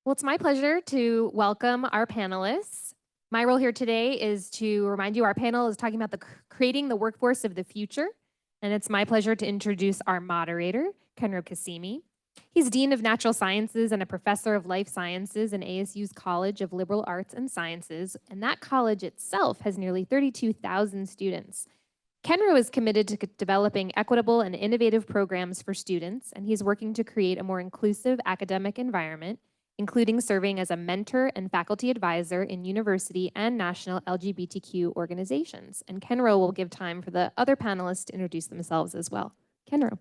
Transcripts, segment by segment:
Well, it's my pleasure to welcome our panelists. My role here today is to remind you our panel is talking about creating the workforce of the future. And it's my pleasure to introduce our moderator, Kenro Kasimi. He's Dean of Natural Sciences and a professor of life sciences in ASU's College of Liberal Arts and Sciences. And that college itself has nearly 32,000 students. Kenro is committed to developing equitable and innovative programs for students, and he's working to create a more inclusive academic environment, including serving as a mentor and faculty advisor in university and national LGBTQ organizations. And Kenro will give time for the other panelists to introduce themselves as well. Kenro.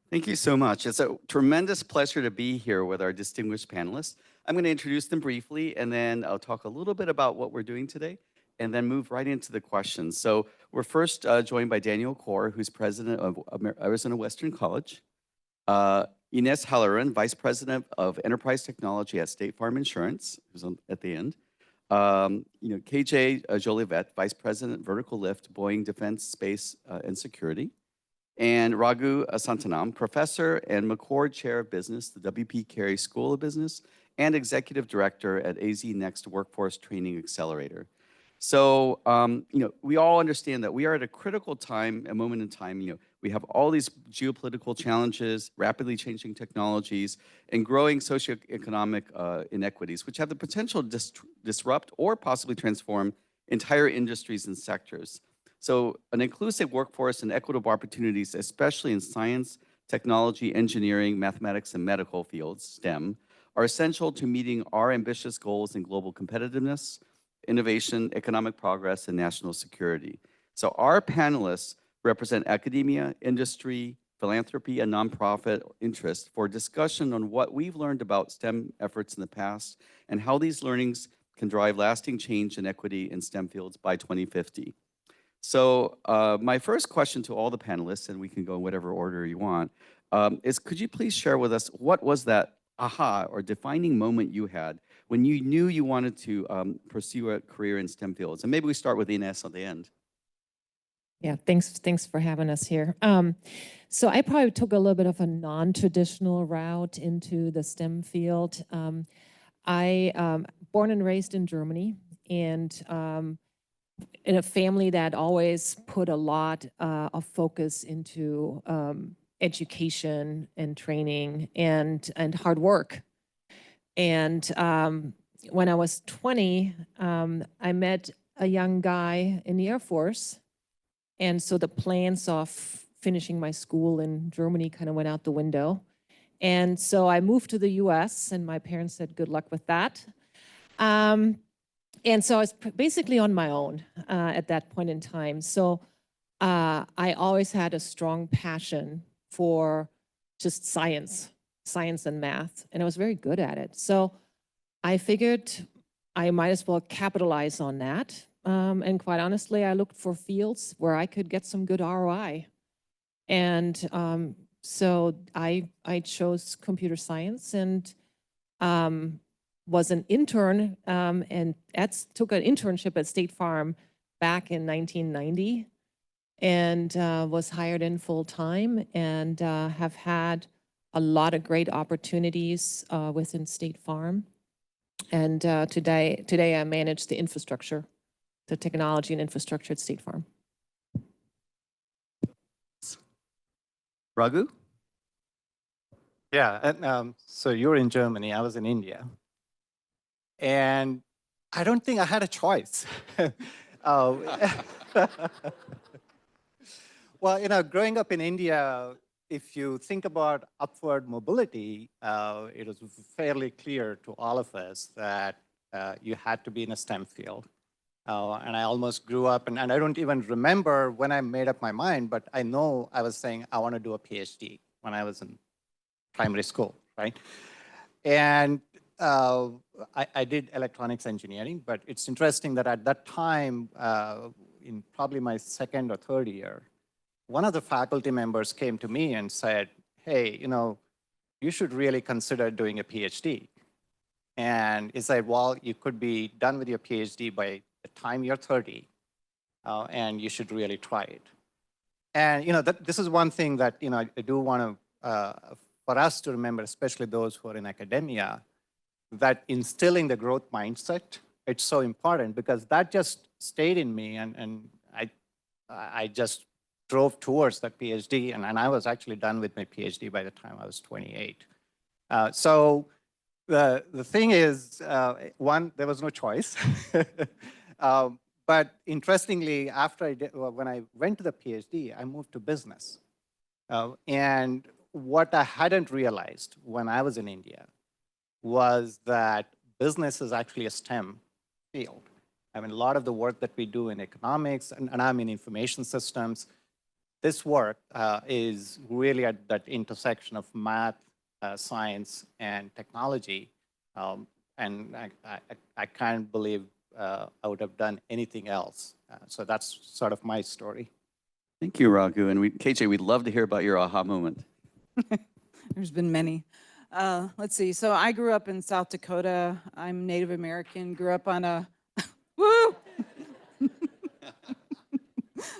Thank you so much. It's a tremendous pleasure to be here with our distinguished panelists. I'm going to introduce them briefly, and then I'll talk a little bit about what we're doing today, and then move right into the questions. So we're first joined by Daniel Kaur, who's president of Arizona Western College. Ines Halloran, Vice President of Enterprise Technology at State Farm Insurance, who's at the end. KJ Jolivet, Vice President, Vertical Lift, Boeing Defense, Space, and Security. And Raghu Santanam, Professor and McCord Chair of Business, the W.P. Carey School of Business, and Executive Director at AZ Next Workforce Training Accelerator. So, we all understand that we are at a critical time, a moment in time. We have all these geopolitical challenges, rapidly changing technologies, and growing socioeconomic inequities, which have the potential to disrupt or possibly transform entire industries and sectors. So an inclusive workforce and equitable opportunities, especially in science, technology, engineering, mathematics, and medical fields, STEM, are essential to meeting our ambitious goals in global competitiveness, innovation, economic progress, and national security. So our panelists represent academia, industry, philanthropy, and nonprofit interests for discussion on what we've learned about STEM efforts in the past and how these learnings can drive lasting change and equity in STEM fields by 2050. So my first question to all the panelists, and we can go in whatever order you want, is could you please share with us what was that aha or defining moment you had when you knew you wanted to pursue a career in STEM fields? And maybe we start with Ines at the end. Yeah, thanks for having us here. So I probably took a little bit of a non-traditional route into the STEM field. I born and raised in Germany, and in a family that always put a lot of focus into education and training and hard work. And when I was 20, I met a young guy in the Air Force. And so the plans of finishing my school in Germany kind of went out the window. And so I moved to the US, and my parents said, good luck with that. And so I was basically on my own at that point in time. So I always had a strong passion for just science and math, and I was very good at it. So I figured I might as well capitalize on that. And quite honestly, I looked for fields where I could get some good ROI. And so I chose computer science and was an intern and took an internship at State Farm back in 1990 and was hired in full time and have had a lot of great opportunities within State Farm. And today I manage the infrastructure, the technology and infrastructure at State Farm. Raghu? Yeah, and, so you're in Germany, I was in India. And I don't think I had a choice. Well, growing up in India, if you think about upward mobility, it was fairly clear to all of us that you had to be in a STEM field. And I almost grew up, and I don't even remember when I made up my mind, but I know I was saying I want to do a PhD when I was in primary school, right? And I did electronics engineering, but it's interesting that at that time, in probably my second or third year, one of the faculty members came to me and said, hey, you should really consider doing a PhD. And he said, well, you could be done with your PhD by the time you're 30, and you should really try it. And this is one thing that I do want to, for us to remember, especially those who are in academia, that instilling the growth mindset, it's so important because that just stayed in me, and I just drove towards that PhD, and I was actually done with my PhD by the time I was 28. So the thing is, one, there was no choice. But interestingly, after when I went to the PhD, I moved to business. And what I hadn't realized when I was in India was that business is actually a STEM field. I mean, a lot of the work that we do in economics, and I'm in information systems, this work is really at that intersection of math, science, and technology. And I can't believe I would have done anything else. So that's sort of my story. Thank you, Raghu. And KJ, we'd love to hear about your aha moment. There's been many. Let's see. So I grew up in South Dakota. I'm Native American. Grew up on a woo.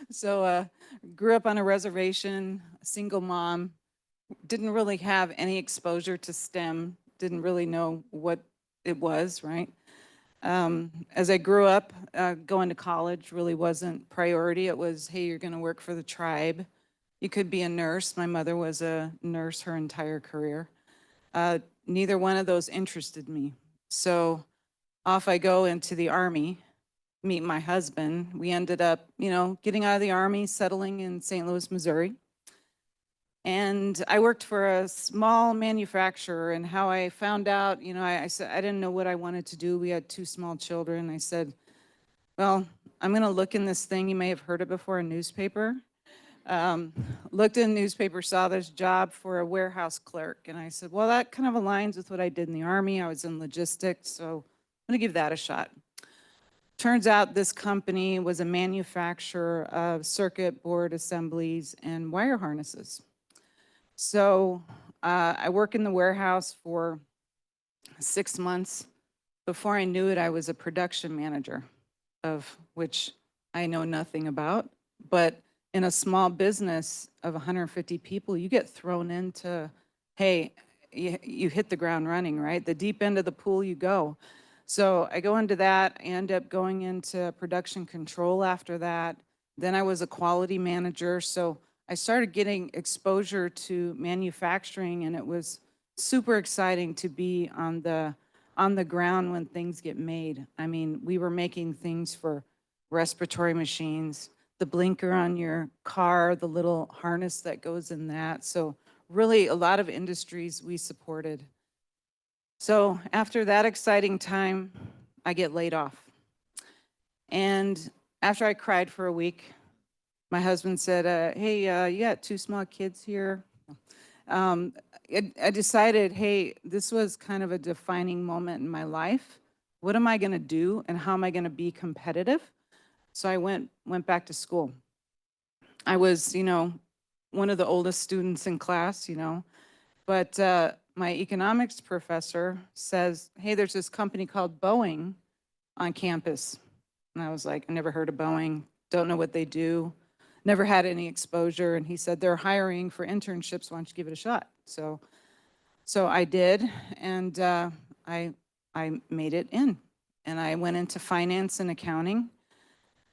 So grew up on a reservation, a single mom. Didn't really have any exposure to STEM. Didn't really know what it was, right? As I grew up, going to college really wasn't priority. It was, hey, you're going to work for the tribe. You could be a nurse. My mother was a nurse her entire career. Neither one of those interested me. So off I go into the Army, meet my husband. We ended up, getting out of the Army, settling in St. Louis, Missouri. And I worked for a small manufacturer, and how I found out, I said, I didn't know what I wanted to do. We had 2 small children. I said, well, I'm going to look in this thing. You may have heard it before, a newspaper. Looked in the newspaper, saw this job for a warehouse clerk. And I said, well, that kind of aligns with what I did in the Army. I was in logistics, so I'm going to give that a shot. Turns out this company was a manufacturer of circuit board assemblies and wire harnesses. So I worked in the warehouse for 6 months. Before I knew it, I was a production manager, of which I know nothing about. But in a small business of 150 people, you get thrown into, hey, you hit the ground running, right? The deep end of the pool you go. So I go into that, I end up going into production control after that. Then I was a quality manager. So I started getting exposure to manufacturing, and it was super exciting to be on the ground when things get made. I mean, we were making things for respiratory machines, the blinker on your car, the little harness that goes in that. So really a lot of industries we supported. So after that exciting time, I get laid off. And after I cried for a week, my husband said, hey, you got 2 small kids here. I decided, hey, this was kind of a defining moment in my life. What am I going to do, and how am I going to be competitive? So I went back to school. I was, one of the oldest students in class, but my economics professor says, hey, there's this company called Boeing on campus. And I was like, I never heard of Boeing, don't know what they do. Never had any exposure. And he said, they're hiring for internships. Why don't you give it a shot? So I did, and I made it in. And I went into finance and accounting.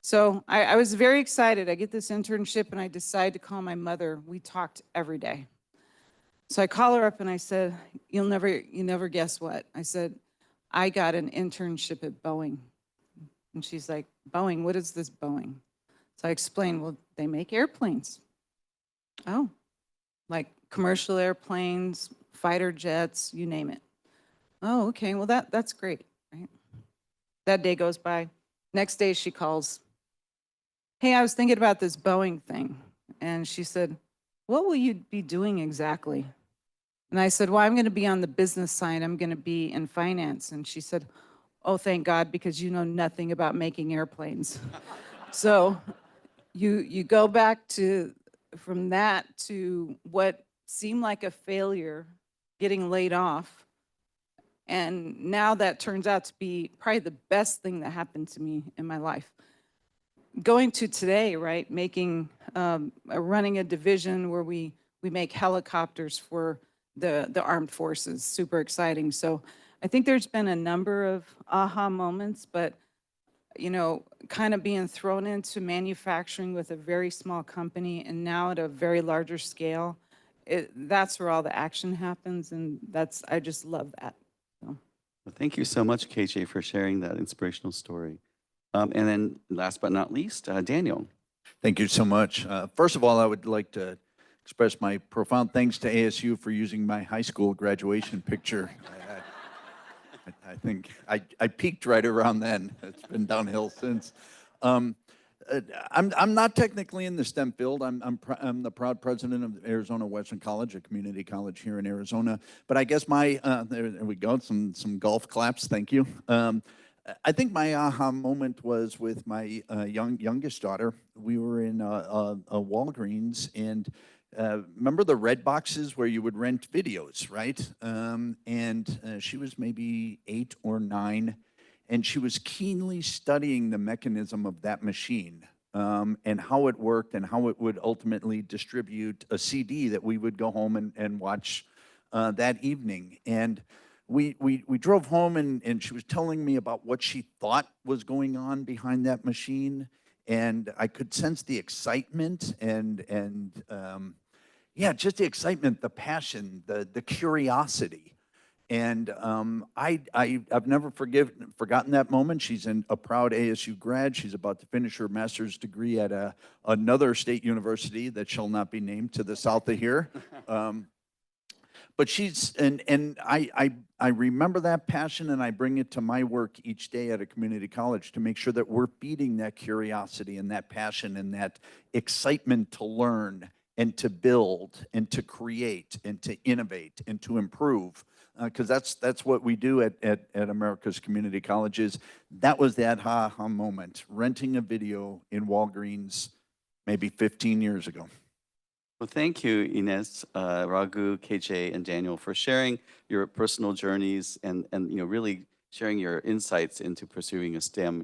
So I was very excited. I get this internship, and I decide to call my mother. We talked every day. So I call her up, and I said, you never guess what. I said, I got an internship at Boeing. And she's like, Boeing, what is this Boeing? So I explained, well, they make airplanes. Oh, like commercial airplanes, fighter jets, you name it. Oh, okay, well, that's great, right? That day goes by. Next day she calls. Hey, I was thinking about this Boeing thing. And she said, what will you be doing exactly? And I said, well, I'm going to be on the business side. I'm going to be in finance. And she said, oh, thank God, because you know nothing about making airplanes. So you go back from that to what seemed like a failure, getting laid off. And now that turns out to be probably the best thing that happened to me in my life. Going to today, right, running a division where we make helicopters for the armed forces, super exciting. So I think there's been a number of aha moments, but you know, kind of being thrown into manufacturing with a very small company and now at a very larger scale, that's where all the action happens. And I just love that. So. Well, thank you so much, KJ, for sharing that inspirational story. And then last but not least, Daniel. Thank you so much. First of all, I would like to express my profound thanks to ASU for using my high school graduation picture. I think I peaked right around then. It's been downhill since. I'm not technically in the STEM field. I'm the proud president of Arizona Western College, a community college here in Arizona. But I guess there we go, some golf claps. Thank you. I think my aha moment was with my youngest daughter. We were in a Walgreens, and remember the red boxes where you would rent videos, right? She was maybe 8 or 9, and she was keenly studying the mechanism of that machine and how it worked and how it would ultimately distribute a CD that we would go home and watch that evening. And we drove home, and she was telling me about what she thought was going on behind that machine, and I could sense the excitement and yeah, just the excitement, the passion, the curiosity. And I've never forgotten that moment. She's a proud ASU grad. She's about to finish her master's degree at another state university that shall not be named to the south of here. But I remember that passion, and I bring it to my work each day at a community college to make sure that we're feeding that curiosity and that passion and that excitement to learn and to build and to create and to innovate and to improve, because that's what we do at America's community colleges. That was that ha-ha moment, renting a video in Walgreens maybe 15 years ago. Well, thank you, Ines, Raghu, KJ, and Daniel for sharing your personal journeys and really sharing your insights into pursuing a STEM,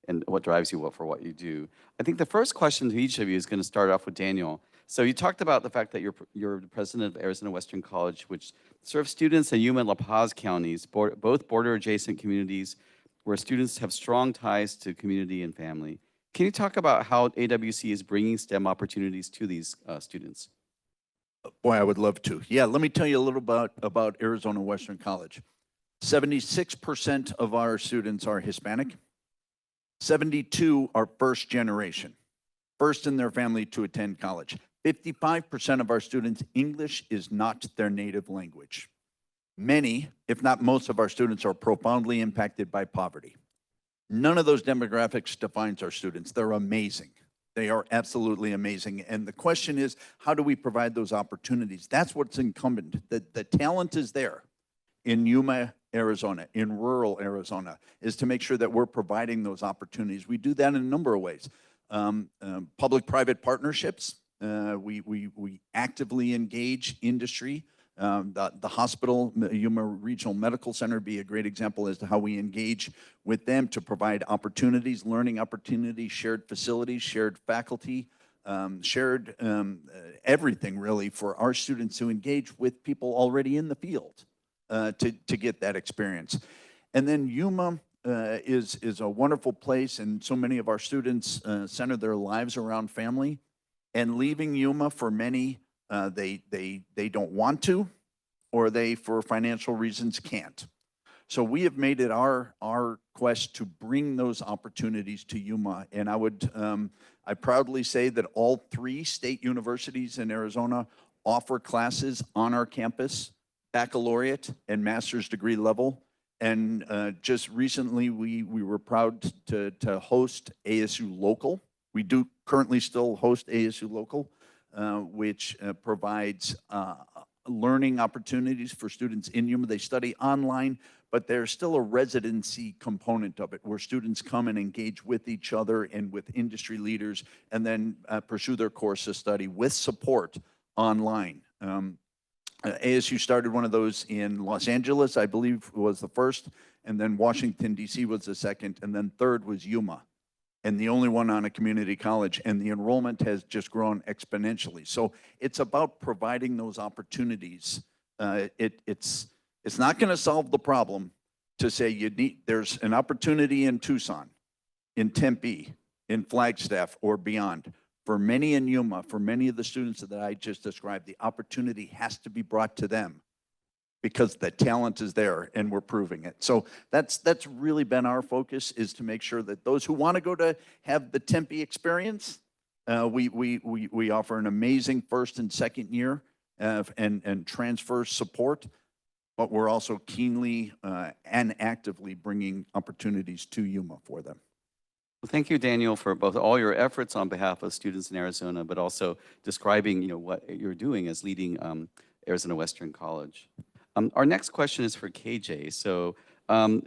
and what drives you for what you do. I think the first question to each of you is going to start off with Daniel. So you talked about the fact that you're the president of Arizona Western College, which serves students in Yuma and La Paz counties, both border-adjacent communities where students have strong ties to community and family. Can you talk about how AWC is bringing STEM opportunities to these students? Boy, I would love to. Yeah, let me tell you a little about Arizona Western College. 76% of our students are Hispanic. 72 are first generation, first in their family to attend college. 55% of our students, English is not their native language. Many, if not most of our students are profoundly impacted by poverty. None of those demographics defines our students. They're amazing. They are absolutely amazing. And the question is, how do we provide those opportunities? That's what's incumbent. The talent is there in Yuma, Arizona, in rural Arizona, is to make sure that we're providing those opportunities. We do that in a number of ways. Public-private partnerships. We actively engage industry. The hospital, Yuma Regional Medical Center, be a great example as to how we engage with them to provide opportunities, learning opportunities, shared facilities, shared faculty, shared everything really for our students to engage with people already in the field to get that experience. And then Yuma is a wonderful place, and so many of our students center their lives around family. And leaving Yuma, for many, they don't want to, or they, for financial reasons, can't. So we have made it our quest to bring those opportunities to Yuma. And I proudly say that all 3 state universities in Arizona offer classes on our campus, baccalaureate and master's degree level. And just recently, we were proud to host ASU Local. We do currently still host ASU Local, which provides learning opportunities for students in Yuma. They study online, but there's still a residency component of it where students come and engage with each other and with industry leaders and then pursue their course of study with support online. ASU started one of those in Los Angeles, I believe was the first, and then Washington, D.C. was the second, and then third was Yuma, and the only one on a community college, and the enrollment has just grown exponentially. So it's about providing those opportunities. It's It's not going to solve the problem to say there's an opportunity in Tucson, in Tempe, in Flagstaff, or beyond. For many in Yuma, for many of the students that I just described, the opportunity has to be brought to them because the talent is there and we're proving it. So that's really been our focus, is to make sure that those who want to go to have the Tempe experience, we offer an amazing first and second year and transfer support, but we're also keenly and actively bringing opportunities to Yuma for them. Well, thank you, Daniel, for both all your efforts on behalf of students in Arizona, but also describing, what you're doing as leading Arizona Western College. Our next question is for KJ. So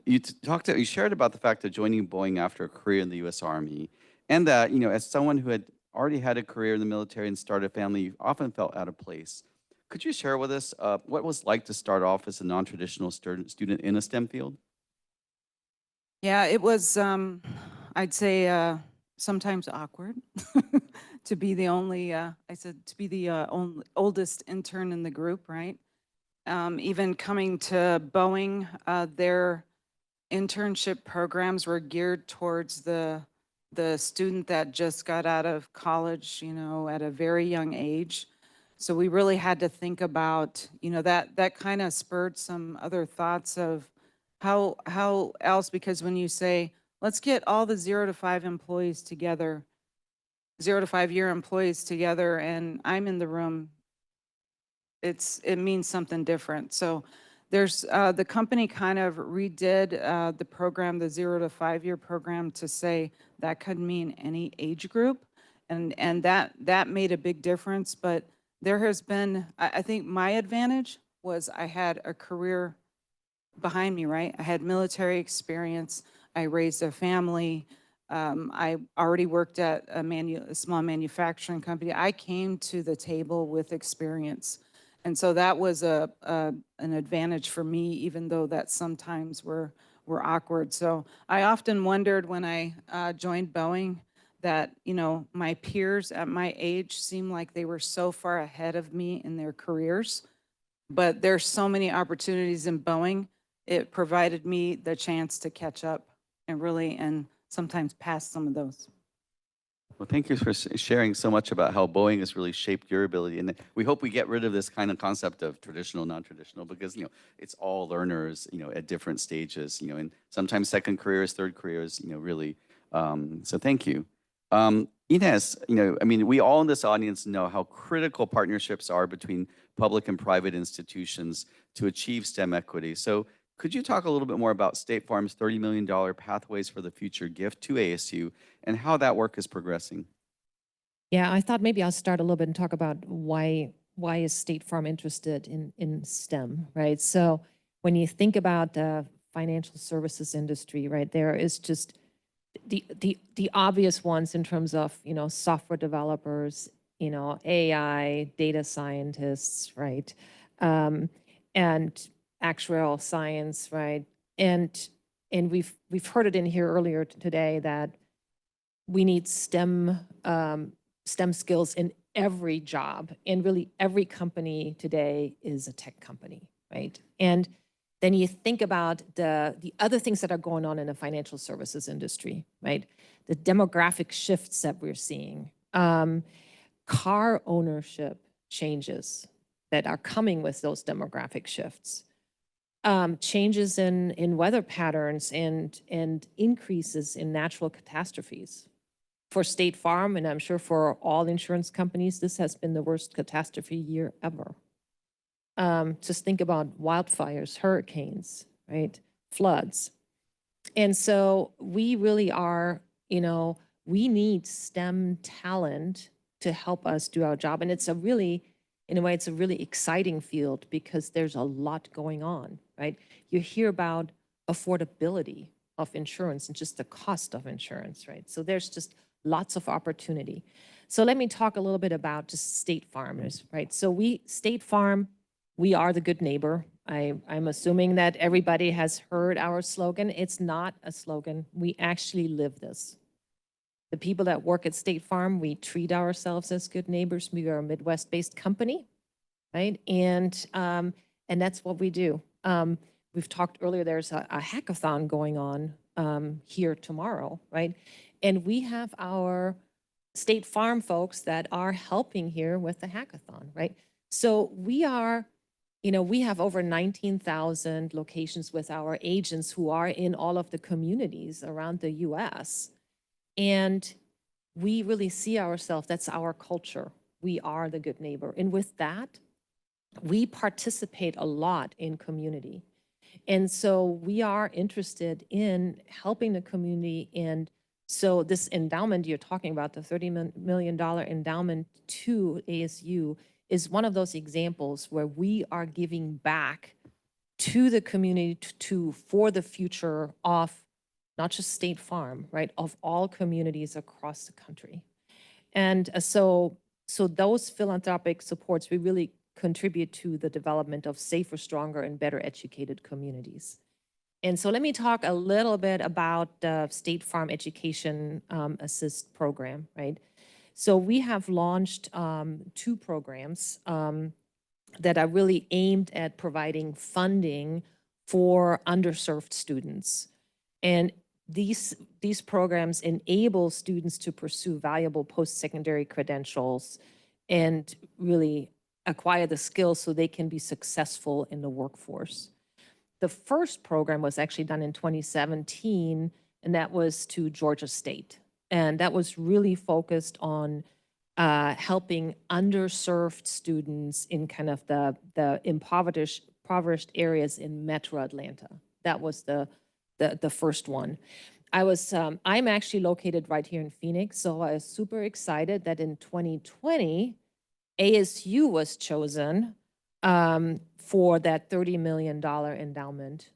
you shared about the fact of joining Boeing after a career in the U.S. Army, and that, as someone who had already had a career in the military and started a family, you often felt out of place. Could you share with us what it was like to start off as a non-traditional student in a STEM field? Yeah, it was, I'd say, sometimes awkward to be the only, to be the oldest intern in the group, right? Even coming to Boeing, their internship programs were geared towards the student that just got out of college, at a very young age. So we really had to think about, that kind of spurred some other thoughts of how else, because when you say, let's get all the 0 to 5 employees together, 0 to 5 year employees together, and I'm in the room, it means something different. So there's, the company kind of redid the program, the 0 to 5 year program, to say that could mean any age group. And that made a big difference. But there has been, I think my advantage was I had a career behind me, right? I had military experience. I raised a family. I already worked at a small manufacturing company. I came to the table with experience. And so that was an advantage for me, even though that sometimes were awkward. So I often wondered when I joined Boeing that, my peers at my age seemed like they were so far ahead of me in their careers. But there's so many opportunities in Boeing. It provided me the chance to catch up and sometimes pass some of those. Well, thank you for sharing so much about how Boeing has really shaped your ability. And we hope we get rid of this kind of concept of traditional, non-traditional, because, it's all learners, at different stages, and sometimes second careers, third careers, really. So thank you. Ines, we all in this audience know how critical partnerships are between public and private institutions to achieve STEM equity. So could you talk a little bit more about State Farm's $30 million Pathways for the Future gift to ASU and how that work is progressing? Yeah, I thought maybe I'll start a little bit and talk about why is State Farm interested in STEM, right? So when you think about the financial services industry, right, there is just the obvious ones in terms of, software developers, AI, data scientists, right? And actuarial science, right? And we've heard it in here earlier today that we need STEM skills in every job, and really every company today is a tech company, right? And then you think about the other things that are going on in the financial services industry, right? The demographic shifts that we're seeing, car ownership changes that are coming with those demographic shifts, changes in weather patterns and increases in natural catastrophes. For State Farm, and I'm sure for all insurance companies, this has been the worst catastrophe year ever. Just think about wildfires, hurricanes, right? Floods. And so we really are, we need STEM talent to help us do our job. And it's in a way, it's a really exciting field because there's a lot going on, right? You hear about affordability of insurance and just the cost of insurance, right? So there's just lots of opportunity. So let me talk a little bit about just State Farmers, right? So State Farm, we are the good neighbor. I'm assuming that everybody has heard our slogan. It's not a slogan. We actually live this. The people that work at State Farm, we treat ourselves as good neighbors. We are a Midwest-based company, right? And that's what we do. We've talked earlier, there's a hackathon going on here tomorrow, right? And we have our State Farm folks that are helping here with the hackathon, right? So we are, we have over 19,000 locations with our agents who are in all of the communities around the US. And we really see ourselves, that's our culture. We are the good neighbor. And with that, we participate a lot in community. And so we are interested in helping the community. And so this endowment you're talking about, the $30 million endowment to ASU, is one of those examples where we are giving back to the community for the future of not just State Farm, right, of all communities across the country. And so those philanthropic supports, we really contribute to the development of safer, stronger, and better educated communities. And so let me talk a little bit about the State Farm Education Assist program, right? So we have launched 2 programs that are really aimed at providing funding for underserved students. And these programs enable students to pursue valuable post-secondary credentials and really acquire the skills so they can be successful in the workforce. The first program was actually done in 2017, and that was to Georgia State. And that was really focused on helping underserved students in kind of the impoverished areas in Metro Atlanta. That was the first one. I'm actually located right here in Phoenix, so I was super excited that in 2020, ASU was chosen for that $30 million endowment.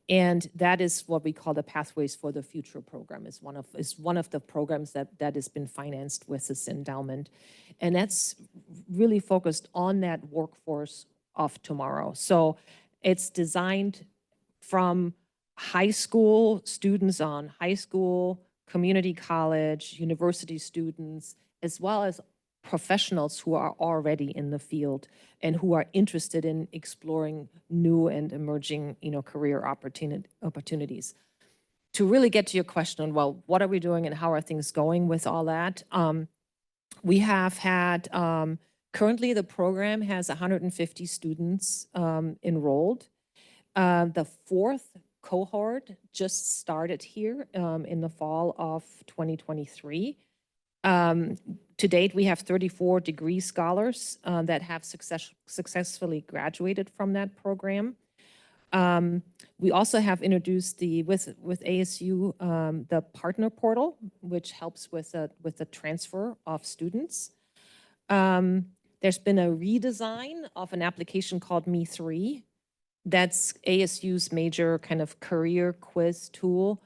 And that is what we call the Pathways for the Future program. Is one of the programs that has been financed with this endowment. And that's really focused on that workforce of tomorrow. So it's designed from high school students on high school, community college, university students, as well as professionals who are already in the field and who are interested in exploring new and emerging, career opportunities. To really get to your question on, well, what are we doing and how are things going with all that? We have had, currently the program has 150 students enrolled. The 4th cohort just started here in the fall of 2023. To date, we have 34 degree scholars that have successfully graduated from that program. We also have introduced with ASU the partner portal, which helps with the transfer of students. There's been a redesign of an application called Me3. That's ASU's major kind of career quiz tool.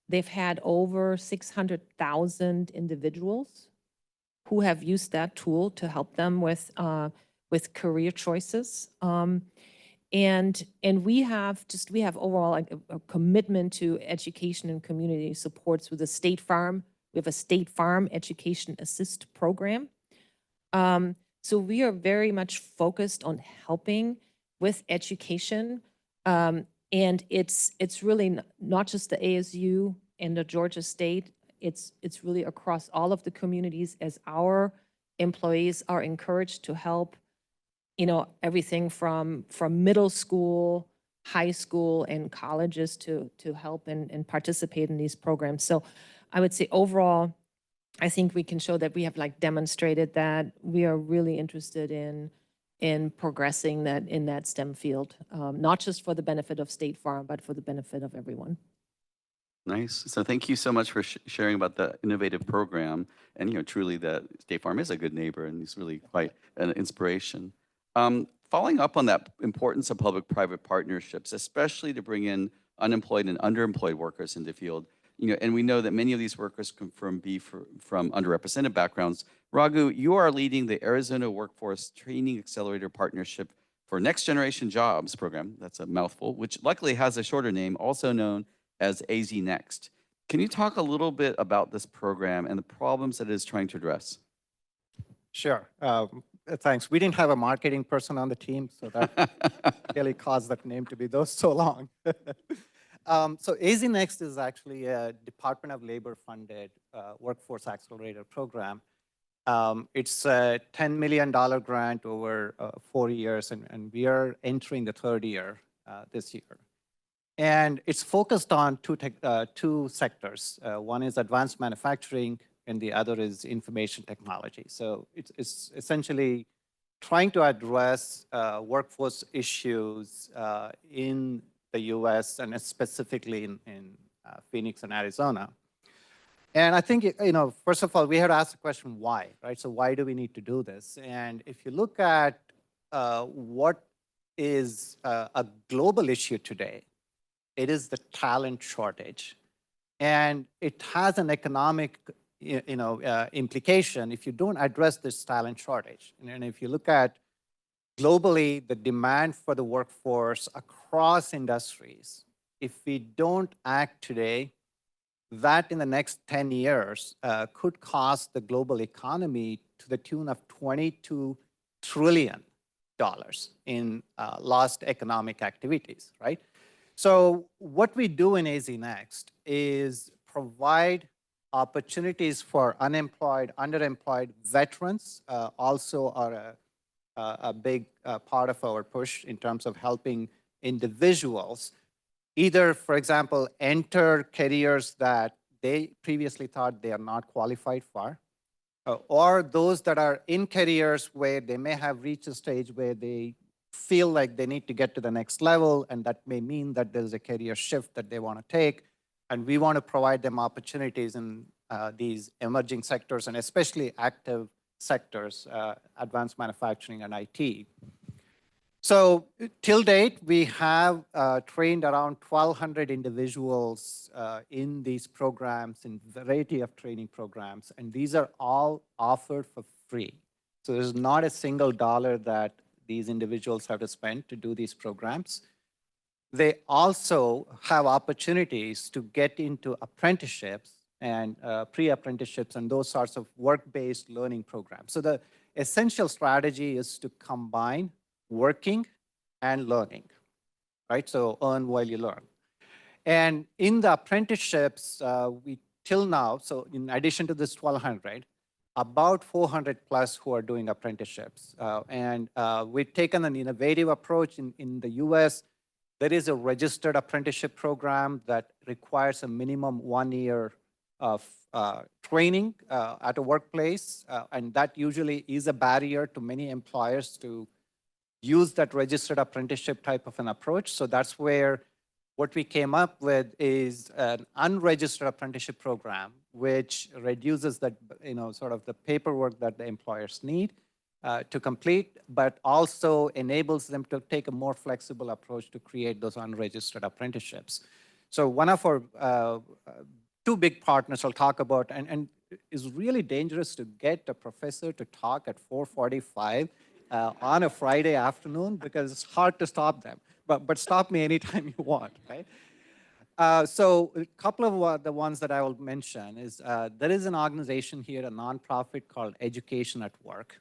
They've had over 600,000 individuals who have used that tool to help them with career choices. And we have overall a commitment to education and community supports with the State Farm. We have a State Farm Education Assist program. So we are very much focused on helping with education. And it's really not just the ASU and the Georgia State. It's really across all of the communities as our employees are encouraged to help, everything from middle school, high school, and colleges to help and participate in these programs. So I would say overall, I think we can show that we have demonstrated that we are really interested in progressing that in that STEM field, not just for the benefit of State Farm, but for the benefit of everyone. Nice. So thank you so much for sharing about the innovative program. And, truly that State Farm is a good neighbor and it's really quite an inspiration. Following up on that importance of public-private partnerships, especially to bring in unemployed and underemployed workers into the field, and we know that many of these workers come from underrepresented backgrounds. Raghu, you are leading the Arizona Workforce Training Accelerator Partnership for Next Generation Jobs program. That's a mouthful, which luckily has a shorter name, also known as AZ Next. Can you talk a little bit about this program and the problems that it is trying to address? Sure. Thanks. We didn't have a marketing person on the team, so that really caused that name to be so long. So AZ Next is actually a Department of Labor funded workforce accelerator program. It's a $10 million grant over 4 years, and we are entering the third year this year. And it's focused on two sectors. One is advanced manufacturing, and the other is information technology. So it's essentially trying to address workforce issues in the US and specifically in Phoenix and Arizona. And I think, first of all, we have to ask the question, why, right? So why do we need to do this? And if you look at what is a global issue today, it is the talent shortage. And it has an economic implication if you don't address this talent shortage. And if you look at globally, the demand for the workforce across industries, if we don't act today, that in the next 10 years could cost the global economy to the tune of $22 trillion in lost economic activities, right? So what we do in AZ Next is provide opportunities for unemployed, underemployed veterans, also are a big part of our push in terms of helping individuals either, for example, enter careers that they previously thought they are not qualified for, or those that are in careers where they may have reached a stage where they feel like they need to get to the next level, and that may mean that there's a career shift that they want to take. And we want to provide them opportunities in these emerging sectors, and especially active sectors, advanced manufacturing and IT. So till date, we have trained around 1,200 individuals in these programs, in variety of training programs, and these are all offered for free. So there's not a single dollar that these individuals have to spend to do these programs. They also have opportunities to get into apprenticeships and pre-apprenticeships and those sorts of work-based learning programs. So the essential strategy is to combine working and learning, right? So earn while you learn. And in the apprenticeships, we till now, so in addition to this 1,200, about 400 plus who are doing apprenticeships. And we've taken an innovative approach in the US. There is a registered apprenticeship program that requires a minimum 1 year of training at a workplace. And that usually is a barrier to many employers to use that registered apprenticeship type of an approach. So that's where what we came up with is an unregistered apprenticeship program, which reduces that, sort of the paperwork that the employers need to complete, but also enables them to take a more flexible approach to create those unregistered apprenticeships. So one of our two big partners I'll talk about, and it's really dangerous to get a professor to talk at 4:45 on a Friday afternoon because it's hard to stop them. But stop me anytime you want, right? So a couple of the ones that I will mention is there is an organization here, a nonprofit called Education at Work.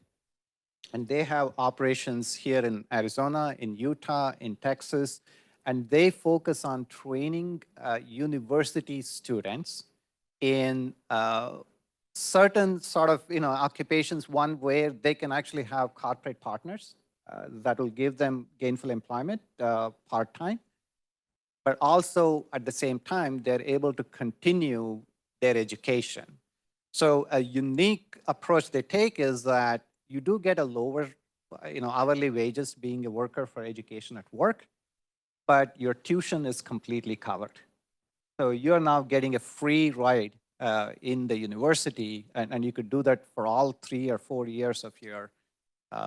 And they have operations here in Arizona, in Utah, in Texas. And they focus on training university students in certain sort of occupations, one where they can actually have corporate partners that will give them gainful employment part-time, but also at the same time, they're able to continue their education. So a unique approach they take is that you do get a lower hourly wages being a worker for Education at Work, but your tuition is completely covered. So you're now getting a free ride in the university, and you could do that for all 3 or 4 years of your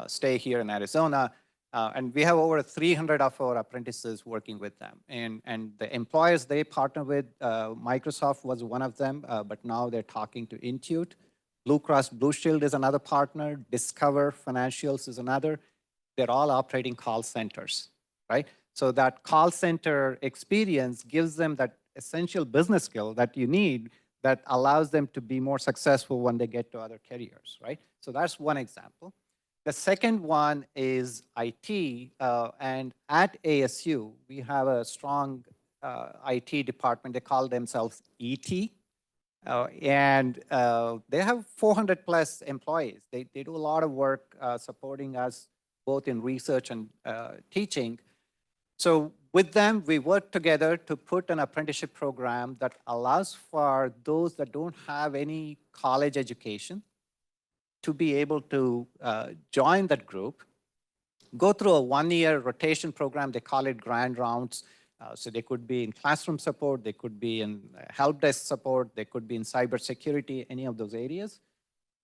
stay here in Arizona. And we have over 300 of our apprentices working with them. And the employers they partner with, Microsoft was one of them, but now they're talking to Intuit. Blue Cross Blue Shield is another partner. Discover Financials is another. They're all operating call centers, right? So that call center experience gives them that essential business skill that you need that allows them to be more successful when they get to other careers, right? So that's one example. The second one is IT, and at ASU, we have a strong IT department. They call themselves ET, and they have 400 plus employees. They do a lot of work supporting us both in research and teaching. So with them, we work together to put an apprenticeship program that allows for those that don't have any college education to be able to join that group, go through a one-year rotation program. They call it grand rounds. So they could be in classroom support, they could be in help desk support, they could be in cybersecurity, any of those areas.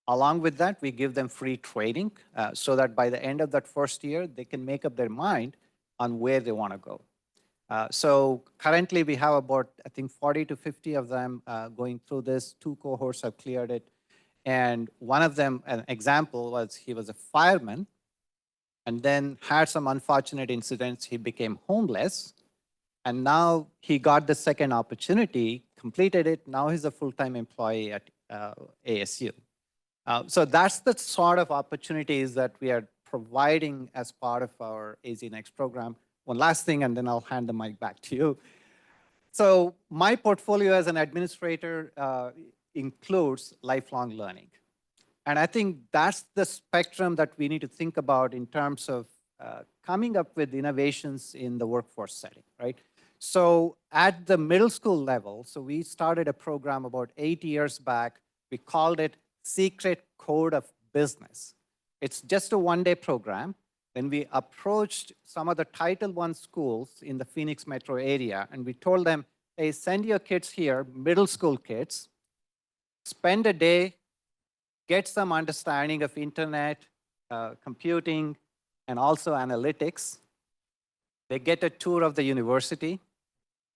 Along with that, we give them free training so that by the end of that first year, they can make up their mind on where they want to go. So currently we have about, I think, 40 to 50 of them going through this. 2 cohorts have cleared it. And one of them, an example was he was a fireman and then had some unfortunate incidents. He became homeless. And now he got the second opportunity, completed it. Now he's a full-time employee at ASU. So that's the sort of opportunities that we are providing as part of our AZ Next program. One last thing, and then I'll hand the mic back to you. So my portfolio as an administrator includes lifelong learning. And I think that's the spectrum that we need to think about in terms of coming up with innovations in the workforce setting, right? So at the middle school level, so we started a program about 8 years back. We called it Secret Code of Business. It's just a one-day program. Then we approached some of the Title I schools in the Phoenix metro area, and we told them, hey, send your kids here, middle school kids, spend a day, get some understanding of internet, computing, and also analytics. They get a tour of the university.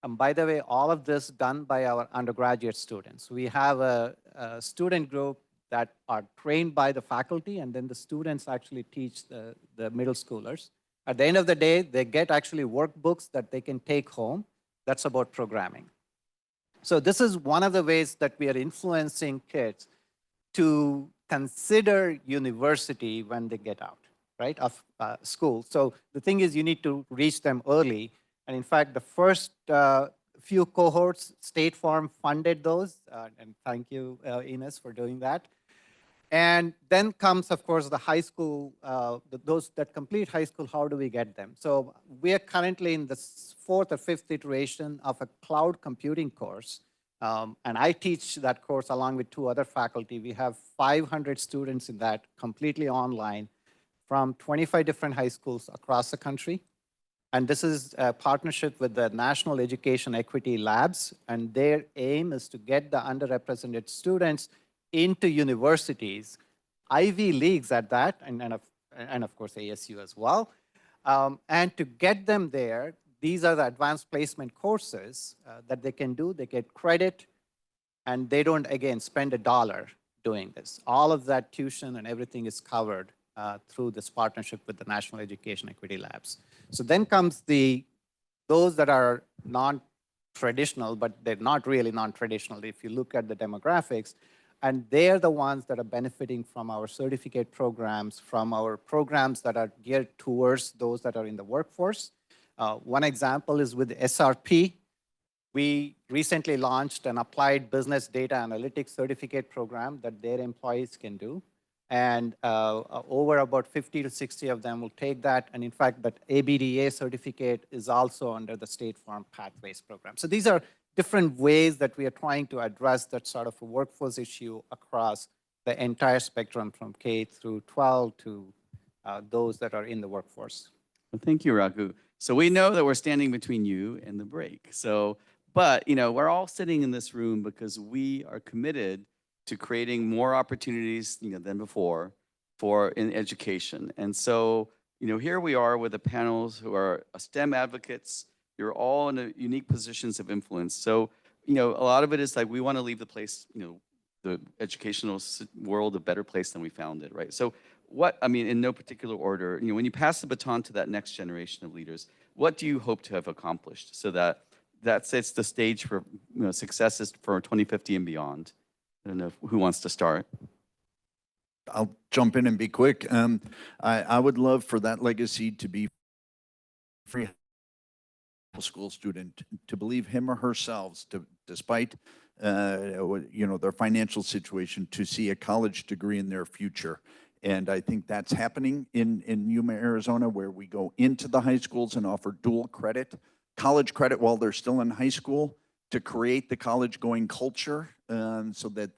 And by the way, all of this done by our undergraduate students. We have a student group that are trained by the faculty, and then the students actually teach the middle schoolers. At the end of the day, they get actually workbooks that they can take home. That's about programming. So this is one of the ways that we are influencing kids to consider university when they get out, right, of school. So the thing is, you need to reach them early. And in fact, the first few cohorts, State Farm funded those. And thank you, Ines, for doing that. And then comes, of course, the high school, those that complete high school, how do we get them? So we are currently in the 4th or 5th iteration of a cloud computing course. And I teach that course along with 2 other faculty. We have 500 students in that, completely online, from 25 different high schools across the country. And this is a partnership with the National Education Equity Labs. And their aim is to get the underrepresented students into universities, Ivy Leagues at that, and of course ASU as well. And to get them there, these are the advanced placement courses that they can do. They get credit, and they don't, again, spend $1 doing this. All of that tuition and everything is covered through this partnership with the National Education Equity Labs. So then comes those that are non-traditional, but they're not really non-traditional if you look at the demographics. And they're the ones that are benefiting from our certificate programs, from our programs that are geared towards those that are in the workforce. One example is with SRP. We recently launched an applied business data analytics certificate program that their employees can do. And over about 50 to 60 of them will take that. And in fact, that ABDA certificate is also under the State Farm Pathways program. So these are different ways that we are trying to address that sort of a workforce issue across the entire spectrum from K through 12 to those that are in the workforce. Well, thank you, Raghu. So we know that we're standing between you and the break. So, but we're all sitting in this room because we are committed to creating more opportunities than before in education. And so, here we are with the panels who are STEM advocates. You're all in unique positions of influence. So, a lot of it is like we want to leave the place, the educational world a better place than we found it, right? So in no particular order, when you pass the baton to that next generation of leaders, what do you hope to have accomplished so that sets the stage for successes for 2050 and beyond? I don't know who wants to start. I'll jump in and be quick. I would love for that legacy to be free school student to believe him or herself, despite their financial situation, to see a college degree in their future. And I think that's happening in Yuma, Arizona, where we go into the high schools and offer dual credit, college credit while they're still in high school, to create the college going culture, so that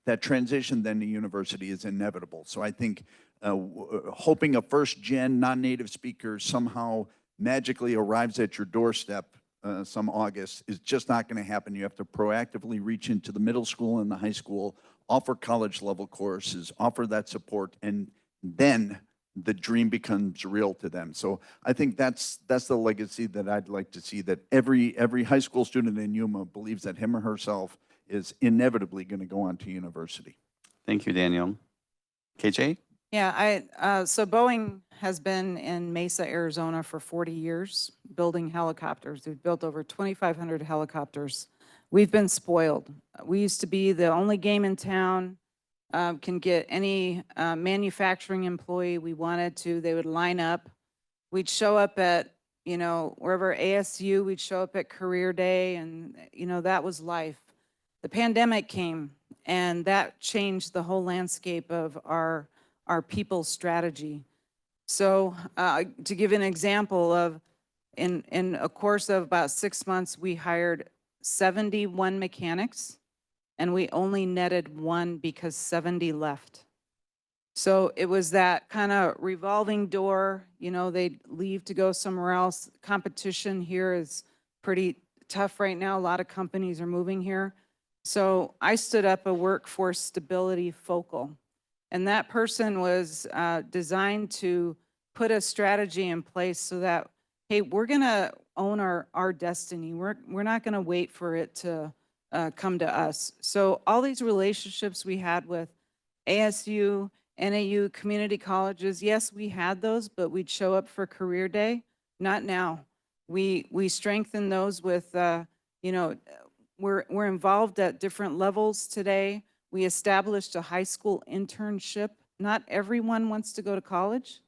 that transition then to university is inevitable. So I think hoping a first gen non-native speaker somehow magically arrives at your doorstep some August is just not going to happen. You have to proactively reach into the middle school and the high school, offer college level courses, offer that support, and then the dream becomes real to them. So I think that's the legacy that I'd like to see, that every high school student in Yuma believes that him or herself is inevitably going to go on to university. Thank you, Daniel. KJ? Yeah, so Boeing has been in Mesa, Arizona for 40 years, building helicopters. We've built over 2,500 helicopters. We've been spoiled. We used to be the only game in town, can get any manufacturing employee we wanted to. They would line up. We'd show up at, wherever ASU, we'd show up at Career Day, and, that was life. The pandemic came, and that changed the whole landscape of our people's strategy. So to give an example of, in a course of about 6 months, we hired 71 mechanics, and we only netted one because 70 left. So it was that kind of revolving door, they'd leave to go somewhere else. Competition here is pretty tough right now. A lot of companies are moving here. So I stood up a workforce stability focal. And that person was designed to put a strategy in place so that, hey, we're going to own our destiny. We're not going to wait for it to come to us. So all these relationships we had with ASU, NAU, community colleges, yes, we had those, but we'd show up for Career Day. Not now. We strengthen those with, we're involved at different levels today. We established a high school internship. Not everyone wants to go to college.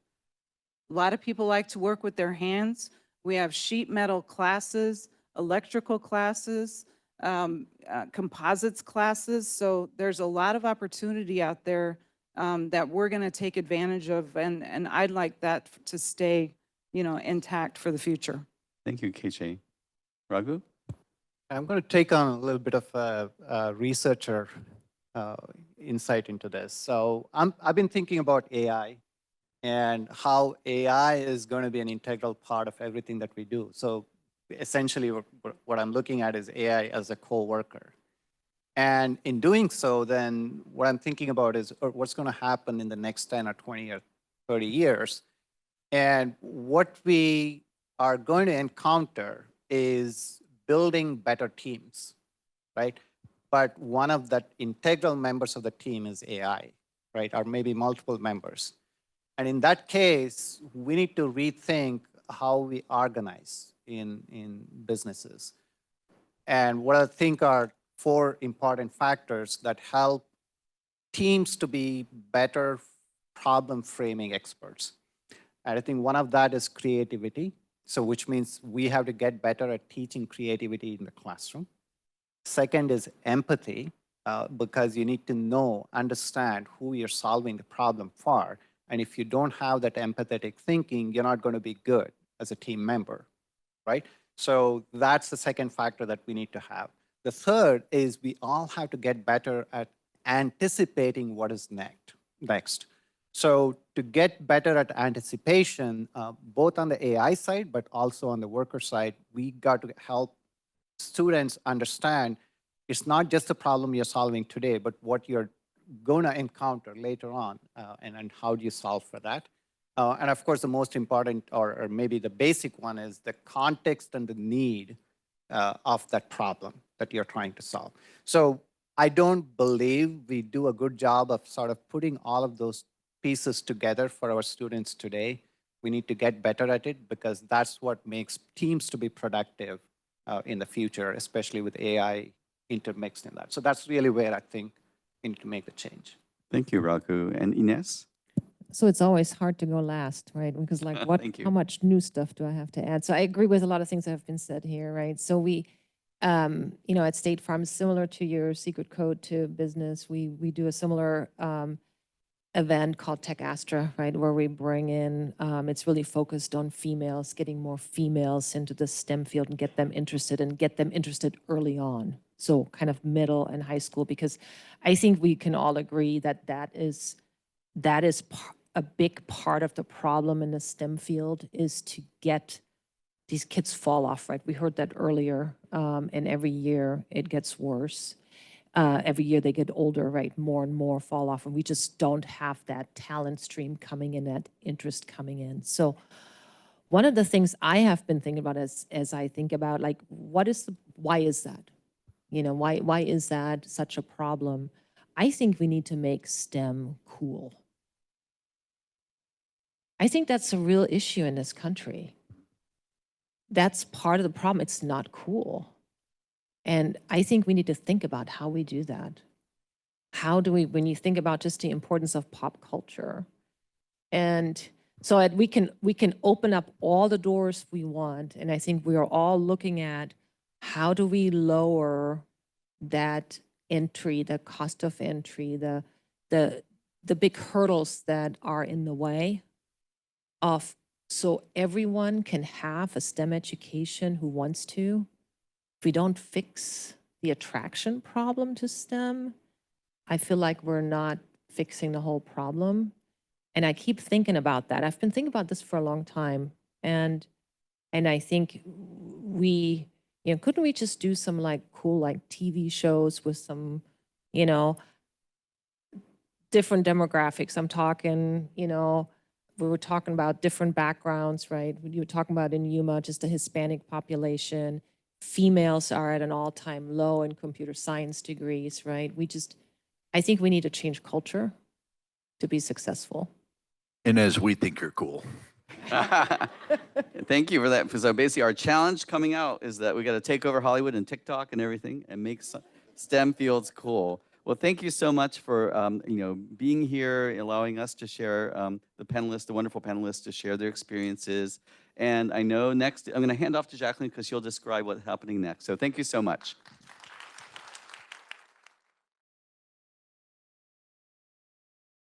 A lot of people like to work with their hands. We have sheet metal classes, electrical classes, composites classes. So there's a lot of opportunity out there that we're going to take advantage of. And I'd like that to stay, intact for the future. Thank you, KJ. Raghu? I'm going to take on a little bit of a researcher insight into this. So I've been thinking about AI and how AI is going to be an integral part of everything that we do. So essentially what I'm looking at is AI as a co-worker. And in doing so, then what I'm thinking about is what's going to happen in the next 10 or 20 or 30 years. And what we are going to encounter is building better teams, right? But one of the integral members of the team is AI, right? Or maybe multiple members. And in that case, we need to rethink how we organize in businesses. And what I think are 4 important factors that help teams to be better problem framing experts. And I think one of that is creativity. So which means we have to get better at teaching creativity in the classroom. Second is empathy, because you need to understand who you're solving the problem for. And if you don't have that empathetic thinking, you're not going to be good as a team member, right? So that's the second factor that we need to have. The third is we all have to get better at anticipating what is next. So to get better at anticipation, both on the AI side, but also on the worker side, we got to help students understand it's not just the problem you're solving today, but what you're going to encounter later on, and how do you solve for that. And of course, the most important, or maybe the basic one, is the context and the need of that problem that you're trying to solve. So I don't believe we do a good job of sort of putting all of those pieces together for our students today. We need to get better at it because that's what makes teams to be productive in the future, especially with AI intermixed in that. So that's really where I think we need to make the change. Thank you, Raghu. And Ines? So it's always hard to go last, right? Because like Thank you. how much new stuff do I have to add? So I agree with a lot of things that have been said here, right? So we, at State Farm, similar to your secret code to business, we do a similar event called Tech Astra, right? Where we bring in, it's really focused on females, getting more females into the STEM field and get them interested early on. So kind of middle and high school, because I think we can all agree that that is a big part of the problem in the STEM field is to get these kids fall off, right? We heard that earlier, and every year it gets worse. Every year they get older, right? More and more fall off, and we just don't have that talent stream coming in, that interest coming in. So one of the things I have been thinking about as I think about like, why is that? Why is that such a problem? I think we need to make STEM cool. I think that's a real issue in this country. That's part of the problem. It's not cool. And I think we need to think about how we do that. How do we, when you think about just the importance of pop culture, and so we can open up all the doors we want. And I think we are all looking at how do we lower that entry, the cost of entry, the big hurdles that are in the way of, so everyone can have a STEM education who wants to. If we don't fix the attraction problem to STEM, I feel like we're not fixing the whole problem. And I keep thinking about that. I've been thinking about this for a long time. And I think couldn't we just do some like cool like TV shows with some, different demographics? I'm talking, we were talking about different backgrounds, right? You were talking about in Yuma, just the Hispanic population. Females are at an all-time low in computer science degrees, right? I think we need to change culture to be successful. And as we think you're cool. Thank you for that. So basically, our challenge coming out is that we got to take over Hollywood and TikTok and everything and make STEM fields cool. Well, thank you so much for being here, allowing us to share the wonderful panelists to share their experiences. And I know next, I'm going to hand off to Jacqueline because she'll describe what's happening next. So thank you so much.